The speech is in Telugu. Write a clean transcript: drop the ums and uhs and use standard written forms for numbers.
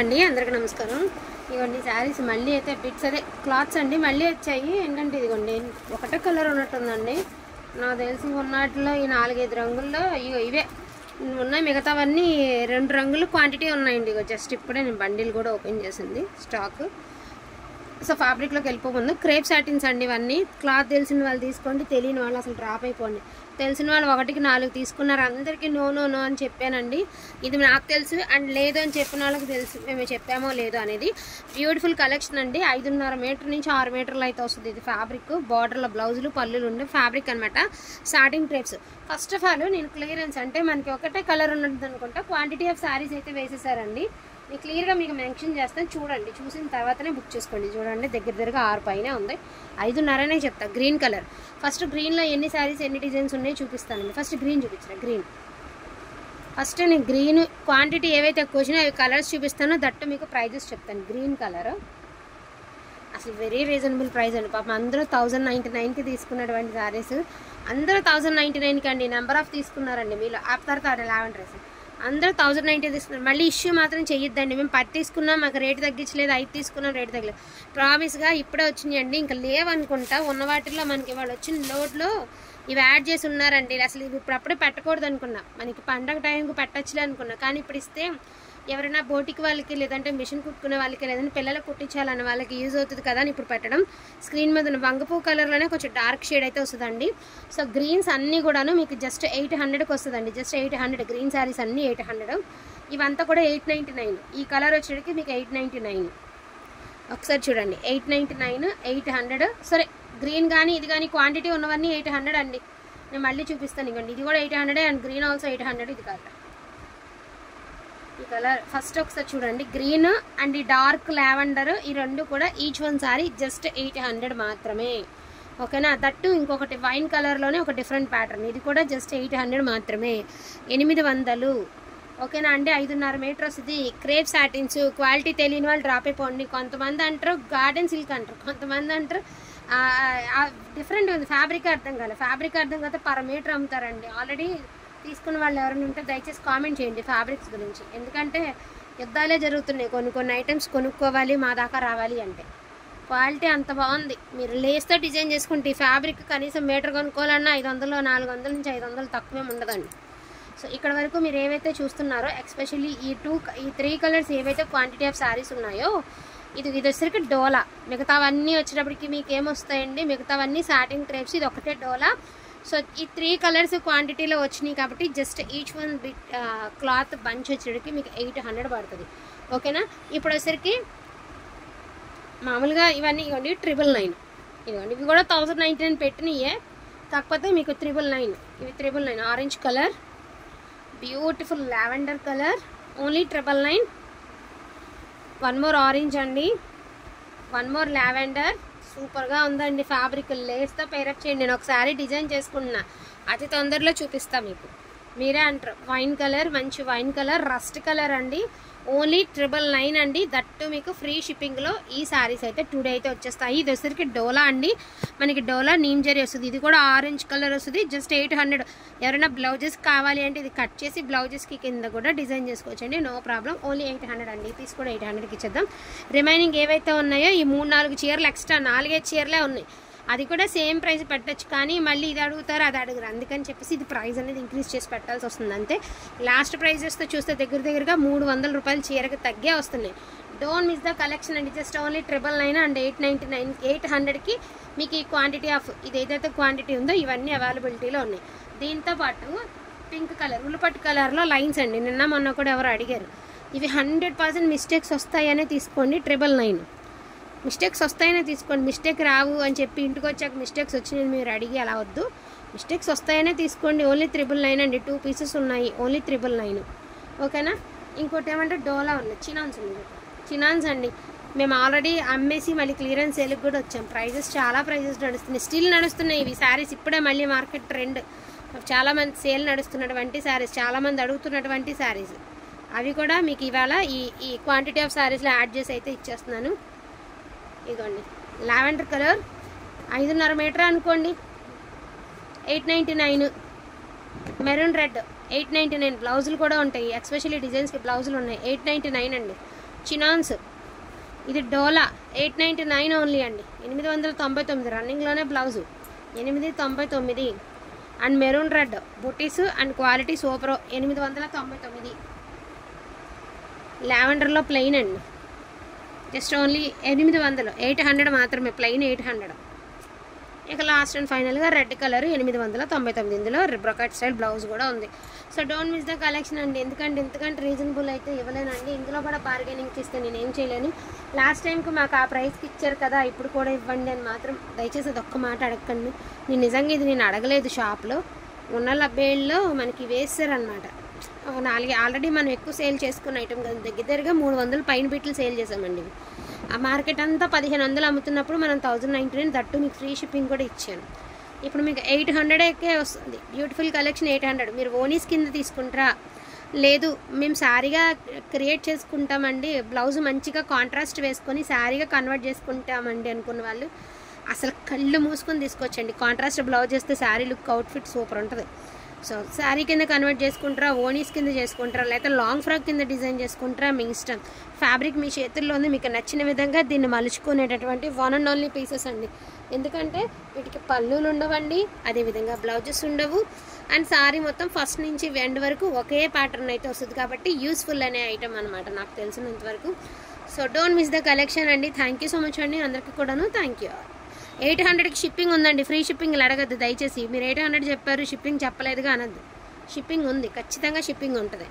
అండి అందరికి నమస్కారం. ఇదిగోండి శారీస్ మళ్ళీ అయితే బిట్స్ అదే క్లాత్స్ అండి మళ్ళీ వచ్చాయి. ఏంటంటే ఇదిగోండి ఒకటే కలర్ ఉన్నట్టుందండి. నాకు తెలిసి ఉన్నట్లో ఈ 4-5 రంగుల్లో ఇవే ఉన్నాయి. మిగతావన్నీ 2 రంగులు క్వాంటిటీ ఉన్నాయండి. ఇగో జస్ట్ ఇప్పుడే నేను బండిల్ కూడా ఓపెన్ చేసింది స్టాక్. సో ఫ్యాబ్రిక్లోకి వెళ్ళిపోకుండా క్రేప్ సాటిన్స్ అండి. ఇవన్నీ క్లాత్ తెలిసిన వాళ్ళు తీసుకోండి, తెలియని వాళ్ళు అసలు డ్రాప్ అయిపోండి. తెలిసిన వాళ్ళు 1కి 4 తీసుకున్నారు. అందరికీ నో నో నో అని చెప్పానండి. ఇది నాకు తెలుసు అండ్ లేదు అని చెప్పిన వాళ్ళకి తెలుసు మేము చెప్పామో లేదో అనేది. బ్యూటిఫుల్ కలెక్షన్ అండి. 5.5 మీటర్ నుంచి 6 మీటర్లు అయితే వస్తుంది. ఇది ఫ్యాబ్రిక్, బార్డర్లో బ్లౌజులు, పళ్ళులు ఉండే ఫ్యాబ్రిక్ అనమాట. Starting crepes. First of all నేను క్లియరెన్స్ అంటే మనకి ఒకటే కలర్ ఉన్నది అనుకుంటా క్వాంటిటీ ఆఫ్ శారీస్ అయితే వేసేసారండి. నేను క్లియర్గా మీకు మెన్షన్ చేస్తాను, చూడండి. చూసిన తర్వాతనే బుక్ చేసుకోండి. చూడండి దగ్గరగా 6 పైనే ఉంది. 5.5 చెప్తా. Green colour. ఫస్ట్ గ్రీన్లో ఎన్ని శారీస్ ఎన్ని డిజైన్స్ ఉన్నాయో చూపిస్తానండి. ఫస్ట్ గ్రీన్ చూపించిన గ్రీన్. ఫస్ట్ నేను గ్రీన్ క్వాంటిటీ ఏవైతే ఎక్కువ వచ్చినాయో అవి కలర్స్ చూపిస్తానో దట్టు మీకు ప్రైజెస్ చెప్తాను. గ్రీన్ కలర్ అసలు వెరీ రీజనబుల్ ప్రైస్ అండి. పాపం అందరూ 1099కి తీసుకున్నటువంటి శారీస్ అందరూ 1099కి అండి. నెంబర్ ఆఫ్ తీసుకున్నారండి. మీలో ఆపుతారు లావెండర్స్ అందరూ 1090 తీసుకున్నారు. మళ్ళీ ఇష్యూ మాత్రం చెయ్యొద్దండి. మేము 10 తీసుకున్నాం, మాకు రేటు తగ్గించలేదు, 5 తీసుకున్నాం, రేటు తగ్గలేదు. ప్రామిస్గా ఇప్పుడే వచ్చినాయండి. ఇంకా లేవనుకుంటా. ఉన్న వాటిల్లో మనకి వాళ్ళు వచ్చిన లోడ్లో ఇవి యాడ్ చేసి ఉన్నారండి. అసలు ఇవి ఇప్పుడు అప్పుడే పెట్టకూడదు అనుకున్నా, మనకి పండగ టైంకి పెట్టచ్చులే అనుకున్నా. కానీ ఇప్పుడు ఇస్తే ఎవరైనా బోటికి వాళ్ళకి, లేదంటే మిషన్ కుట్టుకునే వాళ్ళకి, లేదంటే పిల్లలకు కుట్టించాలన్న వాళ్ళకి యూజ్ అవుతుంది కదా అని ఇప్పుడు పెట్టడం. స్క్రీన్ మీద వంగపూ కలర్లోనే కొంచెం డార్క్ షేడ్ అయితే వస్తుందండి. సో గ్రీన్స్ అన్నీ కూడాను మీకు జస్ట్ 800కి వస్తుందండి. జస్ట్ 800 గ్రీన్ శారీస్ అన్నీ 800. ఇవంతా కూడా 899. ఈ కలర్ వచ్చేటికి మీకు 899. ఒకసారి చూడండి. 899, 800. సరే గ్రీన్ కానీ ఇది కానీ క్వాంటిటీ ఉన్నవన్నీ 800 అండి. నేను మళ్ళీ చూపిస్తాను. ఇవ్వండి ఇది కూడా 800 అండ్ గ్రీన్ ఆల్సో 800. ఇది కాదు ఈ కలర్. ఫస్ట్ ఒకసారి చూడండి. గ్రీన్ అండ్ ఈ డార్క్ లావెండర్, ఈ రెండు కూడా ఈచ్ వన్ సారీ జస్ట్ 800 మాత్రమే. ఓకేనా. దట్టు ఇంకొకటి వైన్ కలర్లోనే ఒక డిఫరెంట్ ప్యాటర్న్. ఇది కూడా జస్ట్ 800 మాత్రమే. 800. ఓకేనా అండి. 5.5 మీటర్ వస్తుంది. Crepe satins. క్వాలిటీ తెలియని వాళ్ళు డ్రాప్ అయిపోండి. కొంతమంది అంటారు గార్డెన్ సిల్క్ అంటారు, కొంతమంది అంటారు డిఫరెంట్ ఉంది. ఫ్యాబ్రిక్ అర్థం కాలేదు. ఫ్యాబ్రిక్ అర్థం కాకపోతే పర్ మీటర్ అమ్ముతారండి. ఆల్రెడీ తీసుకున్న వాళ్ళు ఎవరైనా ఉంటే దయచేసి కామెంట్ చేయండి ఫ్యాబ్రిక్స్ గురించి. ఎందుకంటే యుద్ధాలే జరుగుతున్నాయి. కొన్ని ఐటమ్స్ కొనుక్కోవాలి మా దాకా రావాలి అంటే. క్వాలిటీ అంత బాగుంది. మీరు లేస్తో డిజైన్ చేసుకుంటే ఈ ఫ్యాబ్రిక్ కనీసం మీటర్ కొనుక్కోవాలన్నా 500, 400 నుంచి 500 తక్కువేం ఉండదండి. సో ఇక్కడ వరకు మీరు ఏవైతే చూస్తున్నారో ఎస్పెషల్లీ ఈ 3 కలర్స్ ఏవైతే క్వాంటిటీ ఆఫ్ శారీస్ ఉన్నాయో ఇది వచ్చరికి డోలా. మిగతావన్నీ వచ్చేటప్పటికి మీకు ఏమొస్తాయండి, మిగతావన్నీ సాటిన్ క్రేప్స్, ఇది ఒకటే డోలా. సో ఈ 3 కలర్స్ క్వాంటిటీలో వచ్చినాయి కాబట్టి just each one bit cloth bunch వచ్చేటికి మీకు 800 పడుతుంది. ఓకేనా. ఇప్పుడు వచ్చరికి మామూలుగా ఇవన్నీ ఇవ్వండి 999. ఇవ్వండి ఇవి కూడా 1099 పెట్టినయే, కాకపోతే మీకు 999. ఇవి 999. Orange colour, beautiful lavender colour, only 999. One more orange అండి, వన్ మోర్ లావెండర్. సూపర్గా ఉందండి. ఫ్యాబ్రిక్ లేస్తో పేరప్ చేయండి. నేను ఒకసారి డిజైన్ చేసుకుంటున్నా, అతి తొందరలో చూపిస్తా మీకు. మీరే అంటారు. వైన్ కలర్, మంచి వైన్ కలర్, రస్ట్ కలర్ అండి. ఓన్లీ 999 అండి. దట్టు మీకు ఫ్రీ షిప్పింగ్లో ఈ శారీస్ అయితే 2 డే అయితే వచ్చేస్తాయి. ఇది వచ్చరికి డోలా అండి. మనకి డోలా నీమ్ జరీ వస్తుంది. ఇది కూడా ఆరెంజ్ కలర్ వస్తుంది. జస్ట్ 800. ఎవరైనా బ్లౌజెస్ కావాలి అంటే ఇది కట్ చేసి బ్లౌజెస్కి కింద కూడా డిజైన్ చేసుకోవచ్చండి. No problem. ఓన్లీ 800 అండి. తీసి కూడా 800కి ఇచ్చేద్దాం. రిమైనింగ్ ఏవైతే ఉన్నాయో ఈ 3-4 చీరలు ఎక్స్ట్రా 4-5 చీరలే ఉన్నాయి. అది కూడా సేమ్ ప్రైస్ పెట్టచ్చు, కానీ మళ్ళీ ఇది అడుగుతారు అది అడుగురు. అందుకని చెప్పేసి ఇది ప్రైస్ అనేది ఇంక్రీజ్ చేసి పెట్టాల్సి వస్తుంది అంతే. లాస్ట్ ప్రైజెస్తో చూస్తే దగ్గరగా 300 రూపాయలు చీరకు తగ్గే వస్తున్నాయి. డోంట్ మిస్ ద కలెక్షన్ అండి. జస్ట్ ఓన్లీ 999 అండ్ 899, 800కి మీకు ఈ క్వాంటిటీ ఆఫ్ ఇది ఏదైతే క్వాంటిటీ ఉందో ఇవన్నీ అవైలబిలిటీలో ఉన్నాయి. దీంతో పాటు పింక్ కలర్, ఉల్లిపట్టు కలర్లో లైన్స్ అండి. నిన్న మొన్న కూడా ఎవరు అడిగారు. ఇవి 100% మిస్టేక్స్ వస్తాయనే తీసుకోండి. 999 మిస్టేక్స్ వస్తాయనే తీసుకోండి. మిస్టేక్ రావు అని చెప్పి ఇంటికి వచ్చాక మిస్టేక్స్ వచ్చినాయని మీరు అడిగి అలా వద్దు. మిస్టేక్స్ వస్తాయనే తీసుకోండి. ఓన్లీ 999 అండి. 2 పీసెస్ ఉన్నాయి. ఓన్లీ 999. ఓకేనా. ఇంకోటి ఏమంటే డోలా ఉన్నాయి, చినాన్స్ ఉంది. చినాన్స్ అండి మేము ఆల్రెడీ అమ్మేసి మళ్ళీ క్లియరెన్స్ సేల్కి కూడా వచ్చాం. చాలా ప్రైజెస్ నడుస్తున్నాయి, స్టిల్ నడుస్తున్నాయి ఇవి శారీస్. ఇప్పుడే మళ్ళీ మార్కెట్ ట్రెండ్. చాలామంది సేల్ నడుస్తున్నటువంటి శారీస్, చాలామంది అడుగుతున్నటువంటి శారీస్, అవి కూడా మీకు ఇవాళ ఈ క్వాంటిటీ ఆఫ్ శారీస్లో యాడ్ చేసి అయితే ఇచ్చేస్తున్నాను. ఇదిగోండి లావెండర్ కలర్, 5.5 మీటర్ అనుకోండి, 899. Maroon red 899. బ్లౌజులు కూడా ఉంటాయి. ఎస్పెషల్లీ డిజైన్స్కి బ్లౌజులు ఉన్నాయి. 899 అండి. చినాన్స్, ఇది డోలా 899 ఓన్లీ అండి, 899 రన్నింగ్లోనే blouse 899. And maroon red buttis and quality super 899. లావెండర్లో plain అండి, జస్ట్ ఓన్లీ 800, 800 మాత్రమే, ప్లెయిన్ 800. ఇక లాస్ట్ అండ్ ఫైనల్గా రెడ్ కలర్ 899. ఇందులో బ్రొకెట్ స్టైల్ బ్లౌజ్ కూడా ఉంది. So don't miss the collection అండి, ఎందుకంటే రీజనబుల్ అయితే ఇవ్వలేనండి. ఇందులో కూడా బార్గెనింగ్ చేస్తే నేను ఏం చేయలేను. లాస్ట్ టైంకి మాకు ఆ ప్రైస్కి ఇచ్చారు కదా, ఇప్పుడు కూడా ఇవ్వండి అని మాత్రం దయచేసి అది ఒక్క మాట అడగండి. నేను నిజంగా ఇది నేను అడగలేదు, షాప్లో ఉన్న 70 మనకి వేస్తారనమాట. 4 ఆల్రెడీ మనం ఎక్కువ సేల్ చేసుకున్న ఐటమ్ కదా, దగ్గరగా 300 పైన బిట్లు సేల్ చేసామండి. ఆ మార్కెట్ అంతా 1500 అమ్ముతున్నప్పుడు మనం 1099, దట్టు మీకు ఫ్రీ షిప్పింగ్ కూడా ఇచ్చాను. ఇప్పుడు మీకు 800కే వస్తుంది. Beautiful collection 800. మీరు ఓనీస్ కింద తీసుకుంటారా, లేదు మేము శారీగా క్రియేట్ చేసుకుంటామండి, బ్లౌజ్ మంచిగా కాంట్రాస్ట్ వేసుకొని శారీగా కన్వర్ట్ చేసుకుంటామండి అనుకున్న వాళ్ళు అసలు కళ్ళు మూసుకొని తీసుకొచ్చండి. కాంట్రాస్ట్ బ్లౌజ్ చేస్తే శారీ లుక్, అవుట్ఫిట్ సూపర్ ఉంటుంది. సో శారీ కింద కన్వర్ట్ చేసుకుంటారా, ఓనీస్ కింద చేసుకుంటారా, లేకపోతే లాంగ్ ఫ్రాక్ కింద డిజైన్ చేసుకుంటారా, మీ ఇష్టం. ఫ్యాబ్రిక్ మీ చేతుల్లో ఉంది, మీకు నచ్చిన విధంగా దీన్ని మలుచుకునేటటువంటి 1 and only పీసెస్ అండి. ఎందుకంటే వీటికి పళ్ళులు ఉండవండి, అదేవిధంగా బ్లౌజెస్ ఉండవు. అండ్ శారీ మొత్తం ఫస్ట్ నుంచి ఎండ్ వరకు ఒకే ప్యాటర్న్ అయితే వస్తుంది కాబట్టి యూస్ఫుల్ అనే ఐటమ్ అనమాట నాకు తెలిసినంత వరకు. So don't miss the collection అండి. థ్యాంక్ యూ సో మచ్ అండి అందరికీ కూడాను. Thank you. 800కి షిప్పింగ్ ఉందండి, ఫ్రీ షిప్పింగ్ అడగద్దు దయచేసి. మీరు 800 చెప్పారు, షిప్పింగ్ చెప్పలేదుగా అనద్దు. షిప్పింగ్ ఉంది, ఖచ్చితంగా షిప్పింగ్ ఉంటుంది.